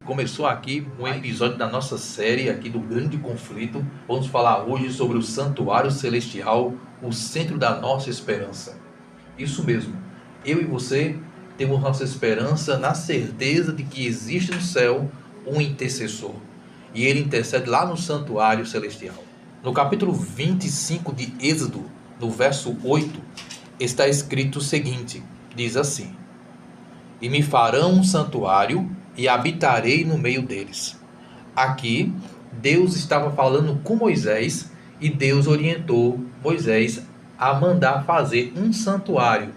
Começou aqui um episódio da nossa série aqui do Grande Conflito. Vamos falar hoje sobre o Santuário Celestial, o centro da nossa esperança. Isso mesmo, eu e você temos nossa esperança na certeza de que existe no céu um intercessor. E ele intercede lá no Santuário Celestial. No capítulo 25 de Êxodo, no verso 8, está escrito o seguinte, diz assim: E me farão um santuário e habitarei no meio deles. Aqui, Deus estava falando com Moisés e Deus orientou Moisés a mandar fazer um santuário.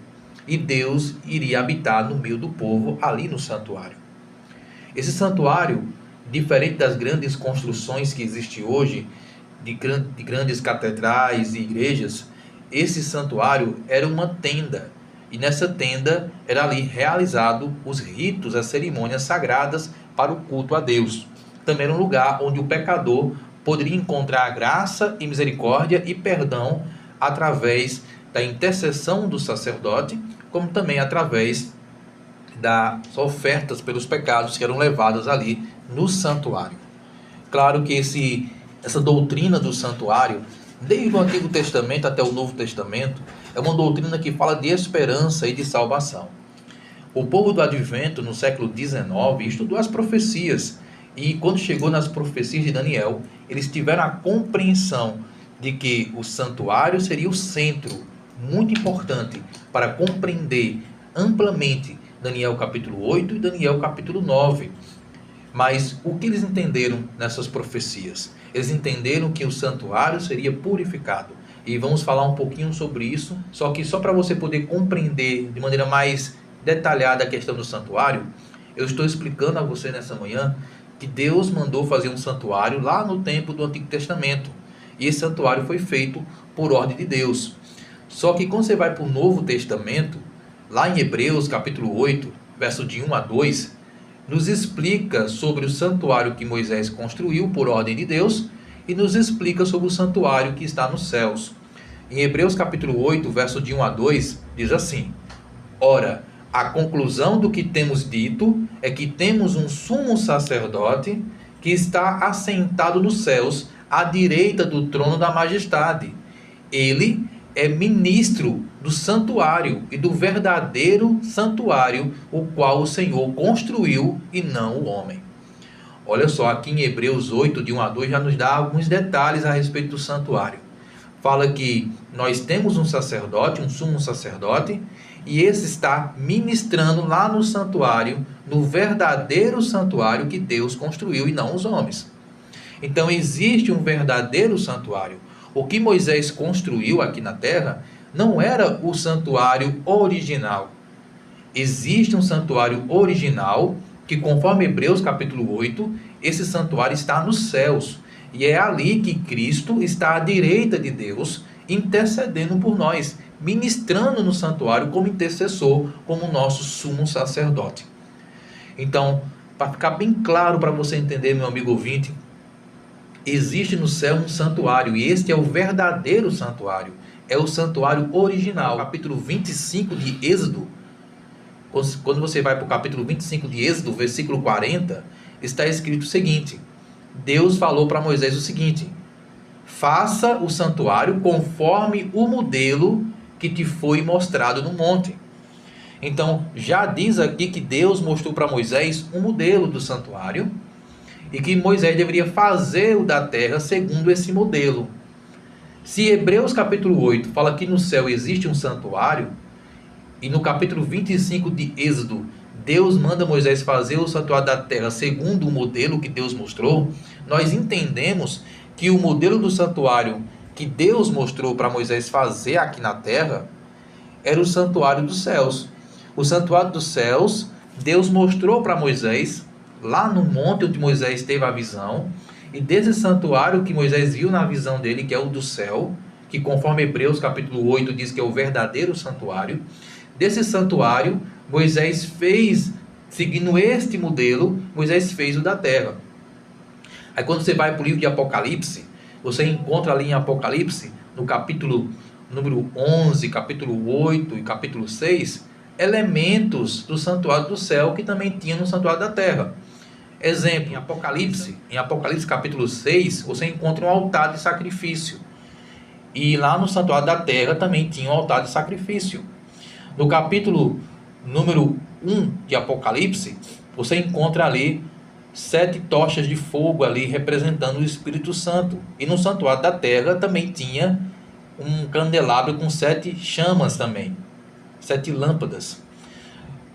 E Deus iria habitar no meio do povo ali no santuário. Esse santuário, diferente das grandes construções que existem hoje, de grandes catedrais e igrejas, esse santuário era uma tenda. E nessa tenda era ali realizado os ritos, as cerimônias sagradas para o culto a Deus. Também era um lugar onde o pecador poderia encontrar graça e misericórdia e perdão através da intercessão do sacerdote, como também através das ofertas pelos pecados que eram levadas ali no santuário. Claro que essa doutrina do santuário, desde o Antigo Testamento até o Novo Testamento, é uma doutrina que fala de esperança e de salvação. O povo do Advento, no século XIX, estudou as profecias. E quando chegou nas profecias de Daniel, eles tiveram a compreensão de que o santuário seria o centro, muito importante, para compreender amplamente Daniel capítulo 8 e Daniel capítulo 9. Mas o que eles entenderam nessas profecias? Eles entenderam que o santuário seria purificado. E vamos falar um pouquinho sobre isso, só que só para você poder compreender de maneira mais detalhada a questão do santuário, eu estou explicando a você nessa manhã que Deus mandou fazer um santuário lá no tempo do Antigo Testamento. E esse santuário foi feito por ordem de Deus. Só que quando você vai para o Novo Testamento, lá em Hebreus capítulo 8, verso de 1 a 2, nos explica sobre o santuário que Moisés construiu por ordem de Deus e nos explica sobre o santuário que está nos céus. Em Hebreus capítulo 8, verso de 1 a 2, diz assim: Ora, a conclusão do que temos dito é que temos um sumo sacerdote que está assentado nos céus, à direita do trono da majestade. Ele é ministro do santuário e do verdadeiro santuário, o qual o Senhor construiu e não o homem. Olha só, aqui em Hebreus 8, de 1 a 2, já nos dá alguns detalhes a respeito do santuário. Fala que nós temos um sacerdote, um sumo sacerdote, e esse está ministrando lá no santuário, no verdadeiro santuário que Deus construiu e não os homens. Então existe um verdadeiro santuário. O que Moisés construiu aqui na terra não era o santuário original. Existe um santuário original que, conforme Hebreus capítulo 8, esse santuário está nos céus. E é ali que Cristo está à direita de Deus, intercedendo por nós, ministrando no santuário como intercessor, como nosso sumo sacerdote. Então, para ficar bem claro para você entender, meu amigo ouvinte, existe no céu um santuário, e este é o verdadeiro santuário. É o santuário original. Capítulo 25 de Êxodo, quando você vai para o capítulo 25 de Êxodo, versículo 40, está escrito o seguinte: Deus falou para Moisés o seguinte: faça o santuário conforme o modelo que te foi mostrado no monte. Então, já diz aqui que Deus mostrou para Moisés um modelo do santuário e que Moisés deveria fazer o da terra segundo esse modelo. Se Hebreus capítulo 8 fala que no céu existe um santuário, e no capítulo 25 de Êxodo, Deus manda Moisés fazer o santuário da terra segundo o modelo que Deus mostrou, nós entendemos que o modelo do santuário que Deus mostrou para Moisés fazer aqui na terra era o santuário dos céus. O santuário dos céus, Deus mostrou para Moisés lá no monte onde Moisés teve a visão, e desse santuário que Moisés viu na visão dele, que é o do céu, que conforme Hebreus capítulo 8 diz que é o verdadeiro santuário, desse santuário Moisés fez, seguindo este modelo, Moisés fez o da terra. Aí quando você vai para o livro de Apocalipse, você encontra ali em Apocalipse, no capítulo número 11, capítulo 8 e capítulo 6, elementos do santuário do céu que também tinha no santuário da terra. Exemplo, em Apocalipse capítulo 6, você encontra um altar de sacrifício. E lá no santuário da terra também tinha um altar de sacrifício. No capítulo número 1 de Apocalipse, você encontra ali 7 tochas de fogo ali representando o Espírito Santo. E no santuário da terra também tinha um candelabro com 7 chamas também, 7 lâmpadas.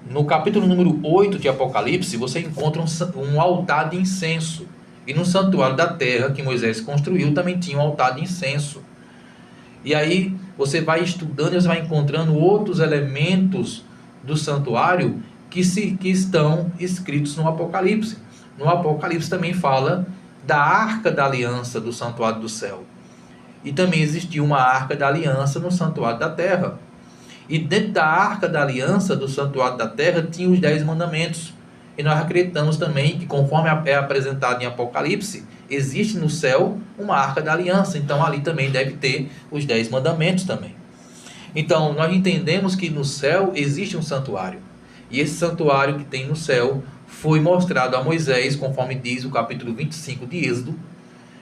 No capítulo número 8 de Apocalipse, você encontra um altar de incenso. E no santuário da terra que Moisés construiu também tinha um altar de incenso. E aí você vai estudando e você vai encontrando outros elementos do santuário que estão escritos no Apocalipse. No Apocalipse também fala da arca da aliança do santuário do céu. E também existia uma arca da aliança no santuário da terra. E dentro da arca da aliança do santuário da terra tinha os 10 mandamentos. E nós acreditamos também que, conforme é apresentado em Apocalipse, existe no céu uma arca da aliança. Então ali também deve ter os 10 mandamentos também. Então nós entendemos que no céu existe um santuário. E esse santuário que tem no céu foi mostrado a Moisés, conforme diz o capítulo 25 de Êxodo.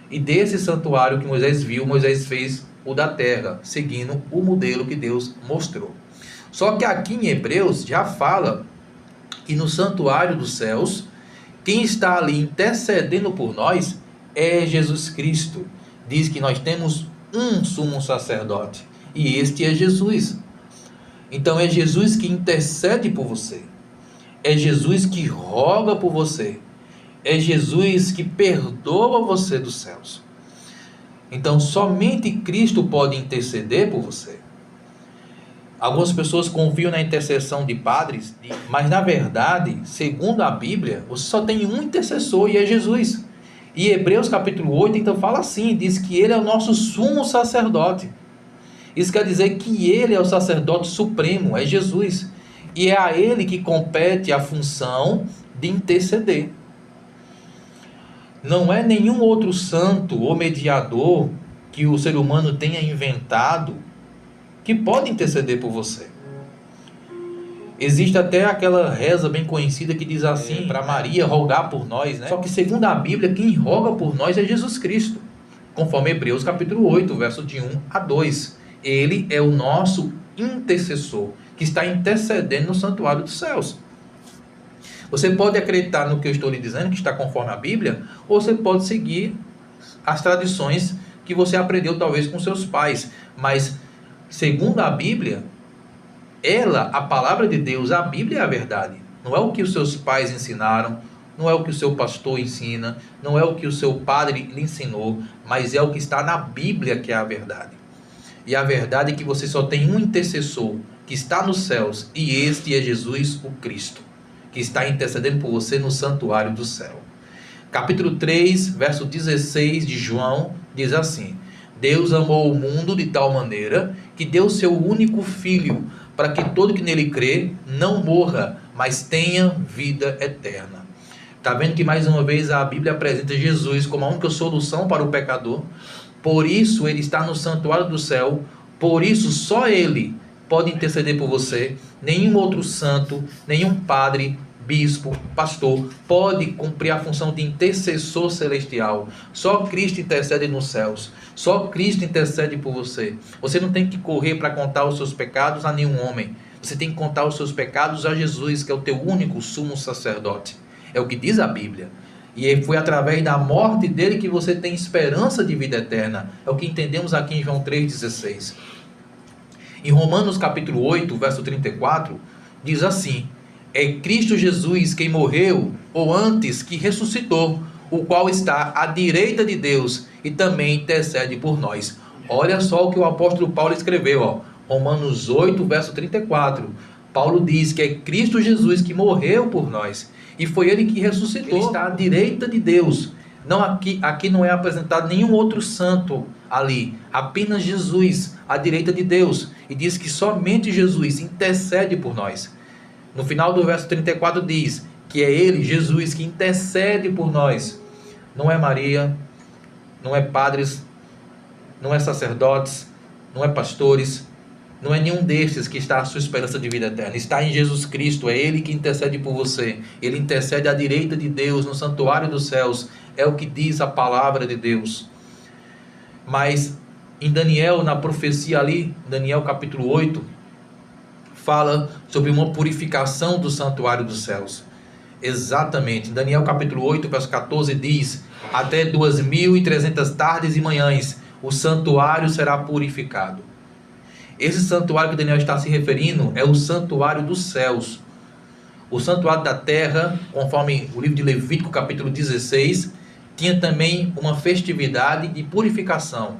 E desse santuário que Moisés viu, Moisés fez o da terra, seguindo o modelo que Deus mostrou. Só que aqui em Hebreus já fala que no santuário dos céus, quem está ali intercedendo por nós é Jesus Cristo. Diz que nós temos um sumo sacerdote, e este é Jesus. Então é Jesus que intercede por você, é Jesus que roga por você, é Jesus que perdoa você dos céus. Então somente Cristo pode interceder por você. Algumas pessoas confiam na intercessão de padres, mas na verdade, segundo a Bíblia, você só tem um intercessor e é Jesus. E Hebreus capítulo 8 então fala assim, diz que ele é o nosso sumo sacerdote. Isso quer dizer que ele é o sacerdote supremo, é Jesus. E é a ele que compete a função de interceder. Não é nenhum outro santo ou mediador que o ser humano tenha inventado que pode interceder por você. Existe até aquela reza bem conhecida que diz assim, para Maria rogar por nós, né? Só que segundo a Bíblia, quem roga por nós é Jesus Cristo. Conforme Hebreus capítulo 8, verso de 1 a 2. Ele é o nosso intercessor, que está intercedendo no santuário dos céus. Você pode acreditar no que eu estou lhe dizendo, que está conforme a Bíblia, ou você pode seguir as tradições que você aprendeu talvez com seus pais. Mas, segundo a Bíblia, a palavra de Deus, a Bíblia é a verdade. Não é o que os seus pais ensinaram, não é o que o seu pastor ensina, não é o que o seu padre lhe ensinou, mas é o que está na Bíblia que é a verdade. E a verdade é que você só tem um intercessor que está nos céus, e este é Jesus o Cristo, que está intercedendo por você no santuário do céu. Capítulo 3, verso 16 de João, diz assim: Deus amou o mundo de tal maneira que deu seu único Filho, para que todo que nele crê não morra, mas tenha vida eterna. Está vendo que mais uma vez a Bíblia apresenta Jesus como a única solução para o pecador? Por isso ele está no santuário do céu, por isso só ele pode interceder por você. Nenhum outro santo, nenhum padre, bispo, pastor pode cumprir a função de intercessor celestial. Só Cristo intercede nos céus. Só Cristo intercede por você. Você não tem que correr para contar os seus pecados a nenhum homem. Você tem que contar os seus pecados a Jesus, que é o teu único sumo sacerdote. É o que diz a Bíblia. E foi através da morte dele que você tem esperança de vida eterna. É o que entendemos aqui em João 3,16. Em Romanos capítulo 8, verso 34, diz assim: é Cristo Jesus quem morreu, ou antes que ressuscitou, o qual está à direita de Deus e também intercede por nós. Olha só o que o apóstolo Paulo escreveu, ó. Romanos 8, verso 34. Paulo diz que é Cristo Jesus que morreu por nós. E foi ele que ressuscitou. Ele está à direita de Deus. Não, aqui não é apresentado nenhum outro santo ali. Apenas Jesus, à direita de Deus. E diz que somente Jesus intercede por nós. No final do verso 34 diz que é ele, Jesus, que intercede por nós. Não é Maria, não é padres, não é sacerdotes, não é pastores, Não é nenhum destes que está a sua esperança de vida eterna. Está em Jesus Cristo. É Ele que intercede por você. Ele intercede à direita de Deus, no santuário dos céus. É o que diz a palavra de Deus. Mas em Daniel, na profecia ali, Daniel capítulo 8, fala sobre uma purificação do santuário dos céus. Exatamente. Daniel capítulo 8, verso 14 diz: até 2.300 tardes e manhãs o santuário será purificado. Esse santuário que Daniel está se referindo é o santuário dos céus. O santuário da terra, conforme o livro de Levítico capítulo 16, tinha também uma festividade de purificação.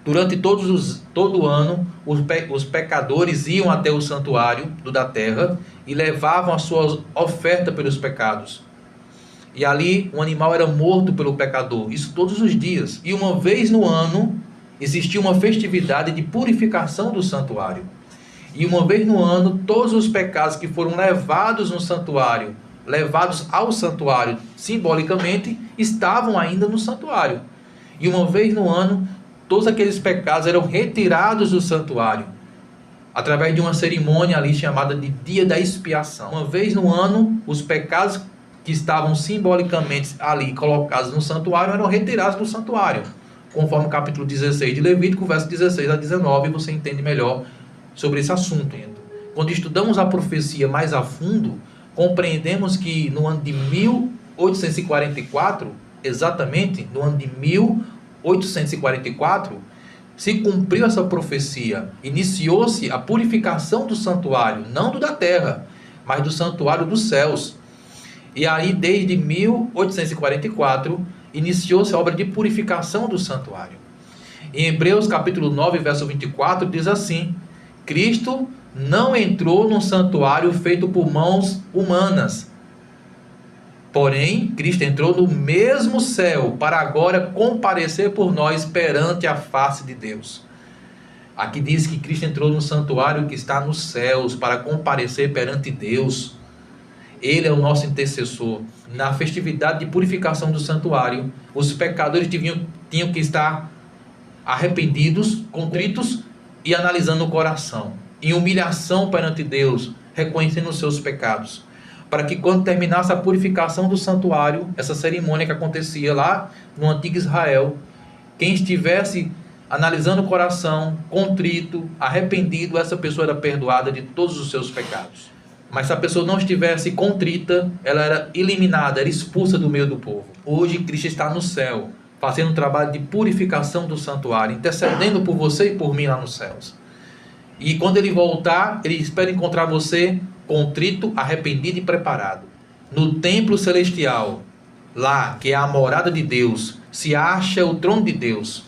Durante todo o ano, os pecadores iam até o santuário da terra e levavam a sua oferta pelos pecados. E ali um animal era morto pelo pecador, isso todos os dias. E uma vez no ano existia uma festividade de purificação do santuário. E uma vez no ano, todos os pecados que foram levados no santuário, levados ao santuário simbolicamente, estavam ainda no santuário. E uma vez no ano, todos aqueles pecados eram retirados do santuário, através de uma cerimônia ali chamada de Dia da Expiação. Uma vez no ano, os pecados que estavam simbolicamente ali colocados no santuário eram retirados do santuário, conforme o capítulo 16 de Levítico, verso 16 a 19, você entende melhor sobre esse assunto. Quando estudamos a profecia mais a fundo, compreendemos que no ano de 1844, exatamente no ano de 1844, se cumpriu essa profecia, iniciou-se a purificação do santuário, não do da terra, mas do santuário dos céus. E aí, desde 1844, iniciou-se a obra de purificação do santuário. Em Hebreus capítulo 9, verso 24, diz assim: Cristo não entrou num santuário feito por mãos humanas. Porém, Cristo entrou no mesmo céu para agora comparecer por nós perante a face de Deus. Aqui diz que Cristo entrou no santuário que está nos céus para comparecer perante Deus. Ele é o nosso intercessor. Na festividade de purificação do santuário, os pecadores tinham que estar arrependidos, contritos e analisando o coração, em humilhação perante Deus, reconhecendo os seus pecados, para que quando terminasse a purificação do santuário, essa cerimônia que acontecia lá no antigo Israel, quem estivesse analisando o coração, contrito, arrependido, essa pessoa era perdoada de todos os seus pecados. Mas se a pessoa não estivesse contrita, ela era eliminada, era expulsa do meio do povo. Hoje Cristo está no céu, fazendo um trabalho de purificação do santuário, intercedendo por você e por mim lá nos céus. E quando ele voltar, ele espera encontrar você contrito, arrependido e preparado. No templo celestial, lá que é a morada de Deus, se acha o trono de Deus.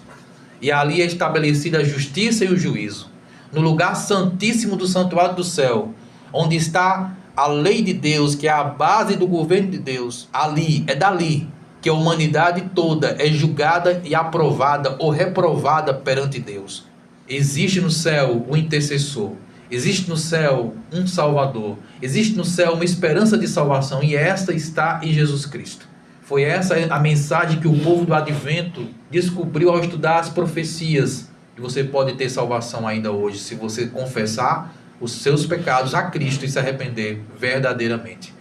E ali é estabelecida a justiça e o juízo. No lugar santíssimo do santuário do céu, onde está a lei de Deus, que é a base do governo de Deus, ali, é dali que a humanidade toda é julgada e aprovada ou reprovada perante Deus. Existe no céu um intercessor, existe no céu um Salvador, existe no céu uma esperança de salvação, e esta está em Jesus Cristo. Foi essa a mensagem que o povo do Advento descobriu ao estudar as profecias. E você pode ter salvação ainda hoje, se você confessar os seus pecados a Cristo e se arrepender verdadeiramente.